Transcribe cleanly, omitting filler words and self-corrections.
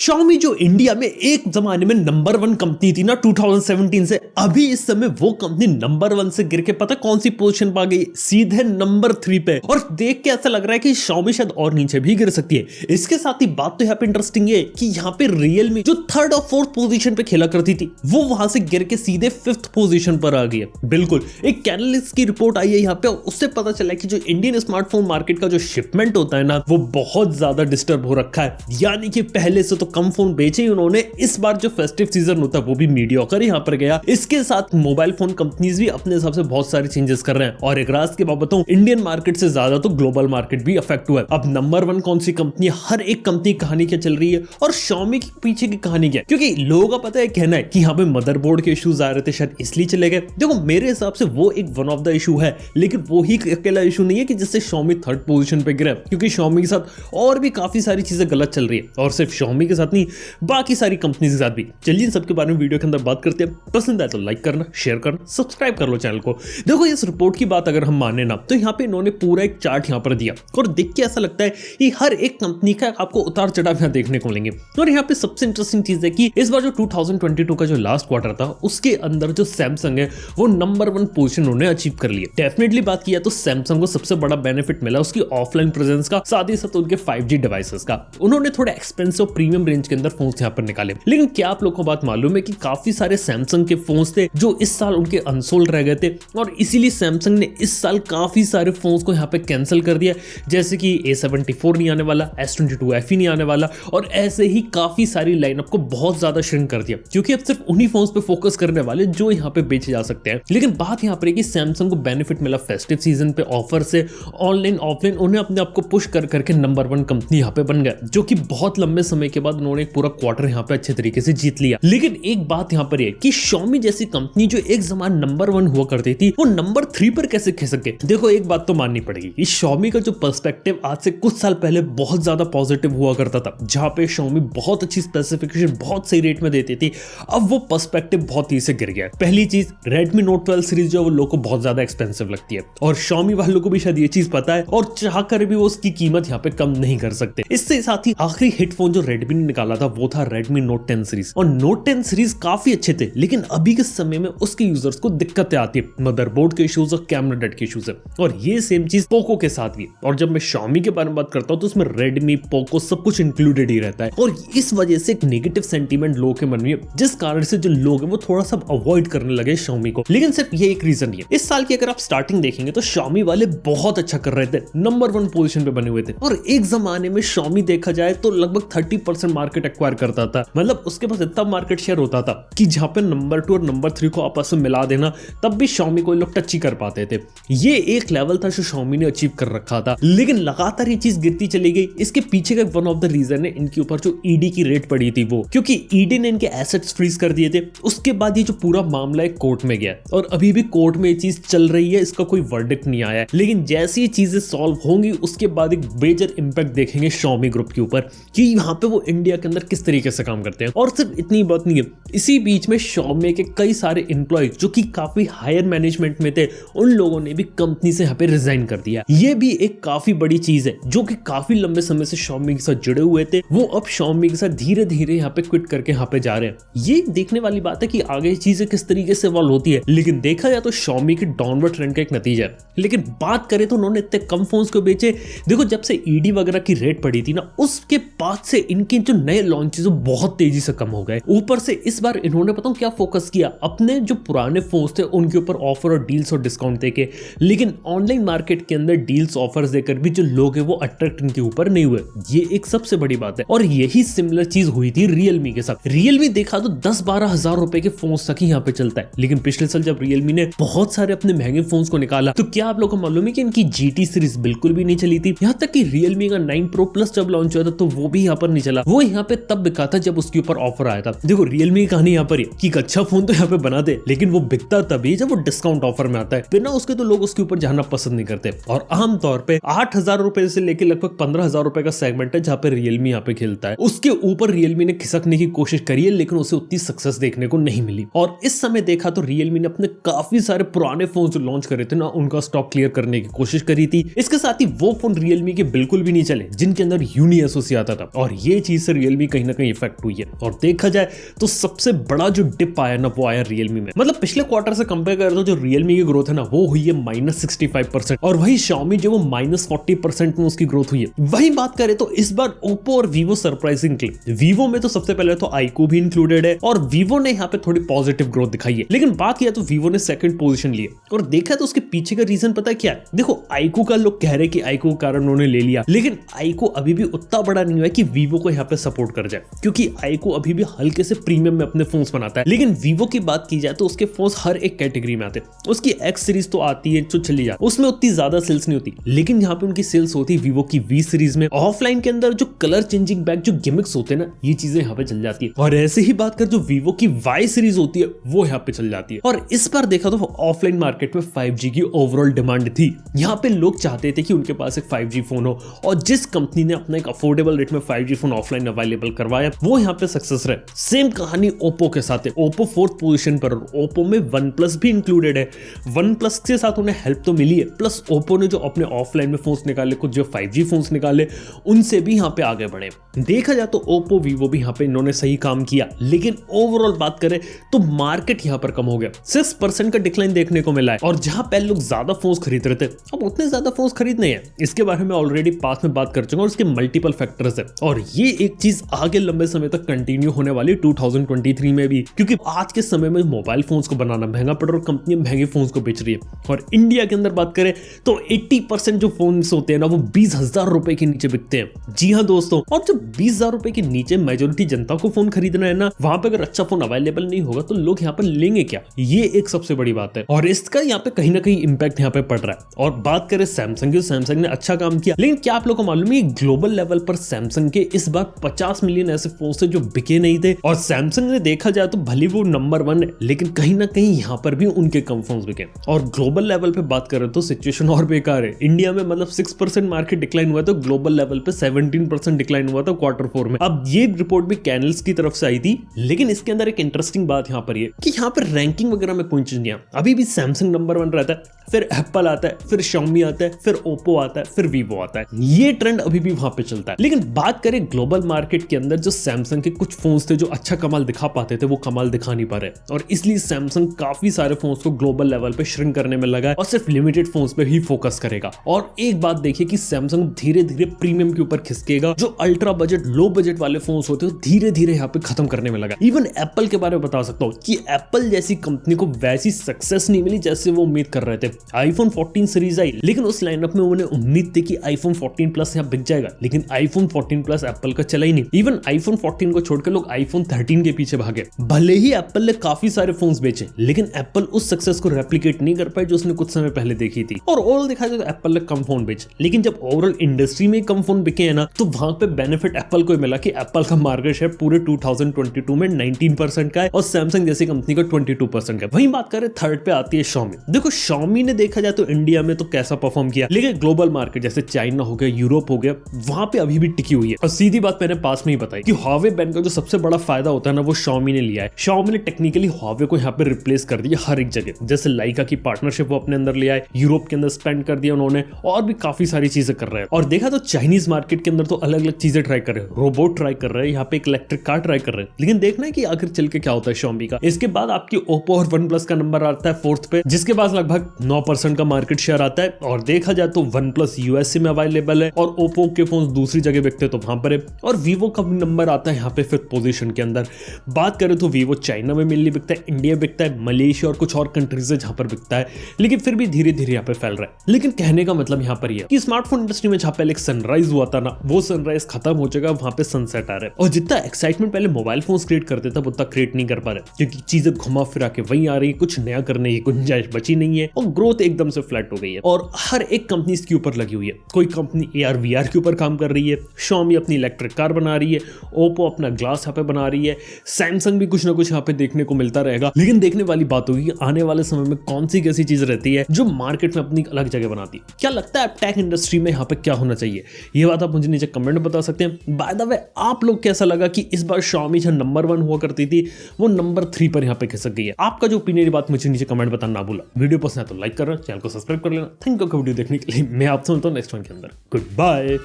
Xiaomi जो India में एक जमाने में नंबर 1 कंपनी थी ना 2017 से, अभी इस समय वो कंपनी नंबर 1 से गिर के पता कौन सी पोजीशन पर आ गई, सीधे नंबर 3 पे। और देख के ऐसा लग रहा है कि Xiaomi शायद और नीचे भी गिर सकती है। इसके साथ ही बात तो यहाँ पे इंटरेस्टिंग है कि यहाँ पे Realme जो 3rd और 4th पोजीशन पे खेला करती थी, वो वहां से गिर के सीधे 5th पोजीशन पर आ गई है। बिल्कुल एक कैनलिस्ट की रिपोर्ट आई है यहाँ पे, उससे पता चला कि जो इंडियन स्मार्टफोन मार्केट का जो शिपमेंट होता है ना, वो बहुत ज्यादा डिस्टर्ब हो रखा है। यानी कि पहले से तो कम फोन बेचे ही उन्होंने, इस बार जो फेस्टिव सीजन होता है वो भी मीडियोकर यहाँ पर गया। इसके साथ मोबाइल फोन कंपनीज भी अपने हिसाब से बहुत सारे चेंजेस कर रहे हैं। और एक राज की बात बताऊं, इंडियन मार्केट से ज्यादा तो ग्लोबल मार्केट भी अफेक्ट हुआ है। अब नंबर 1 कौन सी कंपनी, हर एक कंपनी कहानी क्या चल रही है और Xiaomi के पीछे की कहानी क्या है, क्योंकि लोगों का पता है कहना है कि यहाँ पे मदरबोर्ड के इश्यूज आ रहे थे, शायद इसलिए चले गए। देखो मेरे हिसाब से वो एक वन ऑफ द इशू है, लेकिन वो ही अकेला इशू नहीं है कि जिससे Xiaomi 3rd पोजीशन पे गिरा, क्योंकि Xiaomi के साथ और भी काफी सारी चीजें गलत चल रही है। और सिर्फ Xiaomi के साथ नहीं, बाकी सारी कंपनीज के साथ भी। चलिए इन सबके बारे में वीडियो के अंदर बात करते हैं। पसंद आए तो लाइक करना, शेयर करना, सब्सक्राइब कर लो चैनल को। देखो इस रिपोर्ट की बात अगर हम माने ना, तो यहाँ पे इन्होंने पूरा एक चार्ट यहाँ पर दिया और देख के ऐसा लगता है कि हर एक कंपनी का आपको उतार चढ़ाव यहाँ देखने को मिलेंगे। और यहाँ पे सबसे इंटरेस्टिंग चीज है कि इस बार जो 2022 का जो लास्ट क्वार्टर था, उसके अंदर जो सैमसंग है वो नंबर 1 पोजीशन उन्होंने अचीव कर लिया। डेफिनेटली बात किया तो सैमसंग को सबसे बड़ा बेनिफिट मिला उसकी ऑफलाइन प्रेजेंस का, साथ ही साथ उनके 5G डिवाइसेस का। उन्होंने थोड़ा एक्सपेंसिव प्रीमियम रेंज के अंदर फोन्स यहाँ पर निकाले। लेकिन क्या आप लोगों को बात मालूम है कि काफी सारे सैमसंग के फोन्स थे जो इस साल उनके अनसोल्ड रह गए थे, और इसीलिए सैमसंग ने इस साल काफी सारे फोन्स को यहाँ पे कैंसिल कर दिया। जैसे कि A74 नहीं आने वाला, S22 FE नहीं आने वाला, और ऐसे ही काफी सारी लाइनअप को बहुत ज्यादा श्रिंक कर दिया, क्योंकि अब सिर्फ उन्हीं फोन्स पे फोकस करने वाले जो यहाँ पे बेचे जा सकते हैं। लेकिन बात यहाँ पर है कि सैमसंग को बेनिफिट मिला फेस्टिव सीजन पे ऑफर से, ऑनलाइन ऑफलाइन उन्हें अपने आप को पुश कर करके नंबर 1 कंपनी यहाँ पे बन गया, जो कि बहुत लंबे समय के बाद उन्होंने एक पूरा क्वार्टर यहाँ पे अच्छे तरीके से जीत लिया। लेकिन एक बात यहाँ पर है कि Xiaomi जैसी कंपनी जो एक जमाना नंबर 1 हुआ करती थी, वो नंबर 3 पर कैसे खिसक सके। देखो एक बात तो माननी पड़ेगी कि Xiaomi का जो पर्सपेक्टिव आज से कुछ साल पहले बहुत ज्यादा पॉजिटिव हुआ करता था, जहां पे Xiaomi बहुत अच्छी स्पेसिफिकेशन बहुत सही रेट में देती थी, अब वो पर्सपेक्टिव बहुत तेजी से गिर गया है। पहली चीज, Redmi Note 12 सीरीज जो वो लोगों को बहुत ज्यादा एक्सपेंसिव लगती है, और Xiaomi वालों को भी शायद ये चीज पता है, और चाहकर भी वो उसकी कीमत यहाँ पे कम नहीं कर सकते। इससे साथ ही आखिरी हिट फोन जो Redmi ने निकाला था वो था Redmi Note 10 सीरीज, और Note 10 सीरीज काफी अच्छे थे, लेकिन अभी के समय में उसके यूजर्स को दिक्कतें आती है, मदरबोर्ड के इश्यूज और कैमरा डेट के इश्यूज है। और ये सेम चीज पोको के साथ भी। और जब मैं Xiaomi के बारे में बात करता हूं तो उसमें Redmi, पोको सब कुछ इंक्लूडेड ही रहता है, और इस वजह से एक नेगेटिव सेंटीमेंट लोगों के मन में, जिस कारण से जो लोग हैं वो थोड़ा सा अवॉइड करने लगे Xiaomi को। लेकिन सिर्फ ये एक रीजन नहीं है। इस साल की अगर आप स्टार्टिंग देखेंगे तो Xiaomi वाले बहुत अच्छा कर रहे थे, नंबर 1 पोजीशन पे बने हुए थे, और एक जमाने में Xiaomi देखा जाए तो लगभग 30% मार्केट एक्वायर करता था। मतलब उसके पास इतना मार्केट शेयर होता था कि जहां पे नंबर 2 और नंबर 3 को आपस में मिला देना, तब भी Xiaomi को लोग टच ही कर पाते थे। ये एक लेवल था जो Xiaomi ने अचीव कर रखा था, लेकिन लगातार ये चीज गिरती चली गई। इसके पीछे का वन ऑफ द रीजन है इनके ऊपर जो ईडी की रेट पड़ी थी वो, क्योंकि ईडी ने इनके एसेट्स फ्रीज कर दिए थे। उसके बाद ये जो पूरा मामला है कोर्ट में गया, और अभी भी कोर्ट में ये चीज चल रही है, इसका कोई वर्डिक्ट नहीं आया है। लेकिन जैसी ये चीजें सॉल्व होंगी उसके बाद एक मेजर इंपैक्ट देखेंगे Xiaomi ग्रुप के ऊपर कि यहाँ पे वो इंडिया के अंदर किस तरीके से काम करते हैं। और सिर्फ इतनी बात नहीं है, इसी बीच में Xiaomi के कई सारे एम्प्लॉय जो कि काफी हायर मैनेजमेंट में थे, उन लोगों ने भी कंपनी से यहाँ पे रिजाइन कर दिया। ये भी एक काफी बड़ी चीज है, जो कि काफी लंबे समय से Xiaomi के साथ जुड़े हुए थे, वो अब Xiaomi के साथ धीरे धीरे यहाँ पे क्विट करके यहाँ पे जा रहे हैं। ये देखने वाली बात है कि आगे चीजें किस तरीके से इवॉल्व होती है, लेकिन देखा जाए तो Xiaomi के डाउनवर्ड ट्रेंड का एक नतीजा है। लेकिन बात करें तो उन्होंने इतने कम फोन्स को बेचे। देखो जब से ईडी वगैरह की रेट पड़ी थी ना, उसके बाद से इनके जो नए लॉन्चेस बहुत तेजी से कम हो गए। ऊपर से इस बार इन्होंने पता क्या फोकस किया, अपने जो पुराने फोन्स थे उनके ऊपर ऑफर और डील्स और डिस्काउंट देके, लेकिन ऑनलाइन मार्केट के अंदर डील्स ऑफर्स देकर भी जो लोग हैं वो अट्रैक्ट इनके ऊपर नहीं हुए। ये एक सबसे बड़ी बात है। और यही सिमिलर चीज हुई थी Realme के साथ। Realme देखा तो 10-12 हजार रुपए के फोन्स तक ही यहाँ पे चलता है, लेकिन पिछले साल जब Realme ने बहुत सारे अपने महंगे फोन्स को निकाला, तो क्या आप लोगों को मालूम है कि इनकी GT सीरीज बिल्कुल भी नहीं चली थी। यहाँ तक कि Realme का 9 Pro Plus जब लॉन्च हुआ था तो वो भी यहाँ पर नहीं चला। वो यहाँ पे तब बिका था जब उसके ऊपर ऑफर आया था। देखो Realme की कहानी यहाँ पर है कि अच्छा फोन तो यहाँ पे बना दे, लेकिन वो बिकता तभी जब वो डिस्काउंट ऑफर में आता है, बिना उसके तो लोग उसके ऊपर जाना पसंद नहीं करते। और आमतौर पे 8,000 रुपए से लेकर लगभग 15,000 रुपए का सेगमेंट है जहाँ पे Realme यहाँ पे खेलता है। उसके ऊपर Realme ने खिसकने की कोशिश करी है, लेकिन उसे उतनी सक्सेस देखने को नहीं मिली। और इस समय देखा तो Realme ने अपने काफी सारे पुराने फोन जो लॉन्च करे थे ना, उनका स्टॉक क्लियर करने की कोशिश करी थी। इसके साथ ही वो फोन Realme के बिल्कुल भी नहीं चले जिनके अंदर UniSoC आता था, और ये चीज से रियलमी कहीं ना कहीं इफेक्ट हुई है। और देखा जाए तो सबसे बड़ा जो डिप आया ना वो आया रियलमी में। मतलब पिछले क्वार्टर से कंपेयर करें तो जो रियलमी की ग्रोथ है ना वो हुई है -65% और वही Xiaomi जो वो -40% में उसकी ग्रोथ हुई है। वही बात करें तो इस बार Oppo और Vivo सरप्राइजिंगली, Vivo में तो सबसे पहले तो iQOO भी इंक्लूडेड है और Vivo ने यहाँ पे थोड़ी पॉजिटिव ग्रोथ दिखाई है। लेकिन बात किया तो Vivo ने सेकंड पोजीशन ली और देखा तो उसके पीछे का रीजन पता है क्या है? देखो iQOO का लोग कह रहे कि iQOO कारण उन्होंने ले लिया, लेकिन iQOO अभी भी उतना बड़ा नहीं हुआ है कि Vivo को यहाँ पे सपोर्ट कर जाए, क्योंकि iQOO अभी भी हल्के से प्रीमियम में अपने फोन्स बनाता है। लेकिन Vivo की बात की जाए तो उसके फोन्स हर एक कैटेगरी में आते हैं। उसकी X सीरीज तो आती है जो चली जाती है, उसमें उतनी ज्यादा सेल्स नहीं होती, लेकिन यहाँ पे उनकी सेल्स होती है Vivo की V सीरीज में। ऑफलाइन के अंदर जो कलर चेंजिंग बैक जो गिमिक्स होते हैं ना, ये चीजें यहाँ पे चल जाती है। और ऐसे ही बात कर जो Vivo की Y सीरीज होती है वो यहाँ पे चल जाती है। और इस बार देखा तो ऑफलाइन मार्केट में 5G की ओवरऑल डिमांड थी। यहाँ पे लोग चाहते थे कि उनके पास एक 5G फोन हो, और जिस कंपनी ने अपना एक अफोर्डेबल रेट में 5G फोन ऑफलाइन अवेलेबल करवाया वो यहाँ पे सक्सेस रहे। सेम कहानी Oppo के साथ है। Oppo 4th पोजीशन पर, और Oppo में OnePlus भी इंक्लूडेड है। OnePlus के साथ उन्हें हेल्प तो मिली है, प्लस Oppo ने जो अपने ऑफलाइन में फोन्स निकाले, कुछ जो 5G फोन्स निकाले, उनसे भी यहाँ पे आगे बढ़े। देखा जाए तो Oppo Vivo भी यहाँ पे इन्होंने सही काम किया, लेकिन ओवरऑल बात करें तो मार्केट यहाँ पर कम हो गया। 6% का डिक्लाइन देखने को मिला है। और जहां पहले लोग ज्यादा फोन्स खरीद रहे थे, अब उतने ज्यादा फोन्स खरीद नहीं है। इसके बारे में ऑलरेडी पास में बात कर चुका हूं, और इसके मल्टीपल फैक्टर्स है, और ये एक चीज आगे लंबे समय तक कंटिन्यू होने वाली 2023 में भी, क्योंकि आज के समय में मोबाइल फोन्स को बनाना महंगा पड़ रहा है और कंपनियां महंगे फोन्स को बेच रही है। और इंडिया के अंदर बात करें तो 80% जो फोन्स होते हैं ना वो 20,000 रुपए के नीचे बिकते हैं। जी हाँ दोस्तों, और जब 20,000 रुपए के नीचे मेजोरिटी जनता को फोन खरीदना है ना, वहां पे अगर अच्छा फोन अवेलेबल नहीं होगा तो लोग यहाँ पर लेंगे क्या? ये एक सबसे बड़ी बात है, और इसका यहाँ पे कहीं ना कहीं इंपैक्ट यहाँ पे पड़ रहा है। और बात करें सैमसंग की, सैमसंग ने अच्छा काम किया, लेकिन क्या आप लोगों को मालूम है ग्लोबल लेवल पर सैमसंग के इस बार 50 मिलियन ऐसे फोन थे जो बिके नहीं थे। और सैमसंग ने देखा जाए तो भले वो नंबर 1 है, लेकिन कहीं ना कहीं यहाँ पर भी उनके कम फोन बिके। और ग्लोबल लेवल पे बात करें तो सिचुएशन और बेकार है। इंडिया में मतलब 6% मार्केट डिक्लाइन हुआ, तो ग्लोबल लेवल पे 17% डिक्लाइन हुआ था Q4 में। अब ये रिपोर्ट भी कैनल्स की तरफ से आई थी, लेकिन इसके अंदर एक इंटरेस्टिंग बात यहाँ पर ये कि यहाँ पर रैंकिंग वगैरह में कोई चीज नहीं है। अभी भी सैमसंग नंबर 1 रहता है, फिर एप्पल आता है, फिर Xiaomi आता है, फिर Oppo आता है, फिर Vivo आता है। ये ट्रेंड अभी भी वहां पे चलता है। लेकिन बात करें ग्लोबल मार्केट के अंदर, जो सैमसंग के कुछ फोन्स थे जो अच्छा कमाल दिखा पाते थे वो कमाल दिखा नहीं पा रहे, और इसलिए सैमसंग काफी सारे फोन्स को ग्लोबल लेवल पे श्रिंक करने में लगा है और सिर्फ लिमिटेड फोन्स पे ही फोकस करेगा। और एक बात देखिए कि सैमसंग धीरे धीरे प्रीमियम के ऊपर खिसकेगा। जो अल्ट्रा बजट, लो बजट वाले फोन्स होते हैं धीरे धीरे यहाँ पे खत्म करने में लगा। इवन एप्पल के बारे में बता सकता हूँ कि एप्पल जैसी कंपनी को वैसी सक्सेस नहीं मिली जैसे वो उम्मीद कर रहे थे। iPhone 14 सीरीज आई, लेकिन उस लाइनअप में उन्हें उम्मीद थी कि iPhone 14 प्लस यहाँ बिक जाएगा, लेकिन iPhone 14 प्लस एप्पल का चला ही नहीं। इवन iPhone 14 को छोड़कर लोग iPhone 13 के पीछे भागे। भले ही एप्पल ने काफी सारे फोन्स बेचे, लेकिन एप्पल उस सक्सेस को रेप्लिकेट नहीं कर पाई जो उसने कुछ समय पहले देखी थी। और ओवरऑल देखा जाए तो एप्पल ने कम फोन बेचे, लेकिन जब ओवरऑल इंडस्ट्री में कम फोन बिके हैं ना, तो वहां पे बेनिफिट एप्पल को मिला कि एप्पल का मार्केट शेयर पूरे 2022 में 19% का है और सैमसंग जैसी कंपनी का 22% का। वहीं बात करें थर्ड पे आती है Xiaomi। देखो Xiaomi ने देखा जाए तो इंडिया में तो कैसा परफॉर्म किया, लेकिन ग्लोबल मार्केट जैसे चाइना हो गया, यूरोप हो गया, वहां पे अभी भी टिकी हुई है। और सीधी बात मैंने पास में ही बताई कि Huawei बैंड का जो सबसे बड़ा फायदा होता है ना वो Xiaomi ने लिया है। Xiaomi ने टेक्निकली Huawei को यहाँ पे रिप्लेस कर दिया हर एक जगह। जैसे लाइका की पार्टनरशिप वो अपने अंदर ले आए, यूरोप के अंदर स्पेंड कर दिया उन्होंने, और भी काफी सारी चीजें कर रहे हैं। और देखा तो चाइनीज मार्केट के अंदर तो अलग अलग चीजें ट्राई कर रहे हैं, रोबोट ट्राई कर रहे हैं, यहाँ पे एक इलेक्ट्रिक कार ट्राई कर रहे हैं। लेकिन देखना है कि आखिर चल के क्या होता है Xiaomi का। इसके बाद आपकी Oppo और OnePlus का नंबर आता है 4th पे, जिसके पास लगभग 9% का मार्केट शेयर आता है। और देखा जाए तो OnePlus USA में अवेलेबल है और Oppo के फोन दूसरी जगह बिकते तो वहां पर है। और Vivo का भी नंबर आता है यहाँ पे 5th पोजीशन के अंदर। बात करें तो Vivo चाइना में मेनली बिकता है, इंडिया बिकता है, मलेशिया और कुछ और कंट्रीज है जहां पर बिकता है, लेकिन फिर भी धीरे धीरे यहाँ पे फैल रहा है। लेकिन कहने का मतलब यहाँ पर यह कि स्मार्टफोन इंडस्ट्री में जहां पहले एक सनराइज हुआ था ना, वो सनराइज खत्म हो जाएगा, वहां पे सनसेट आ रहा है। और जितना एक्साइटमेंट पहले मोबाइल फोन्स क्रिएट करते थे उतना क्रिएट नहीं कर पा रहे, क्योंकि चीजें घुमा फिरा के वहीं आ रही है, कुछ नया करने की गुंजाइश बची नहीं है और ग्रोथ एकदम से फ्लैट हो गई है। और हर एक कंपनी इसके ऊपर लगी हुई है। कोई कंपनी AR VR के ऊपर काम कर रही है, Xiaomi अपनी इलेक्ट्रिक कार बना रही है, Oppo अपना ग्लास यहाँ पे बना रही है, Samsung भी कुछ ना कुछ यहाँ पे देखने को मिलता रहेगा। लेकिन देखने वाली बात होगी कि आने वाले समय में कौन सी कैसी चीज रहती है जो मार्केट में अपनी अलग जगह बनाती है। क्या लगता है टेक इंडस्ट्री में यहाँ पे क्या होना चाहिए? ये बात आप मुझे नीचे कमेंट में बता सकते हैं। बाय द वे, आप लोग कैसा लगा कि इस बार Xiaomi जो नंबर 1 हुआ करती थी वो नंबर 3 पर यहाँ पे खिसक गई है? आपका जो ओपिनियन बात मुझे नीचे कमेंट बताना ना भूला। वीडियो पसंद है तो लाइक करना, चैनल को सब्सक्राइब कर लेना। थैंक यू वीडियो देखने के लिए। मैं आपसे मिलता हूँ नेक्स्ट वन के अंदर। Good bye.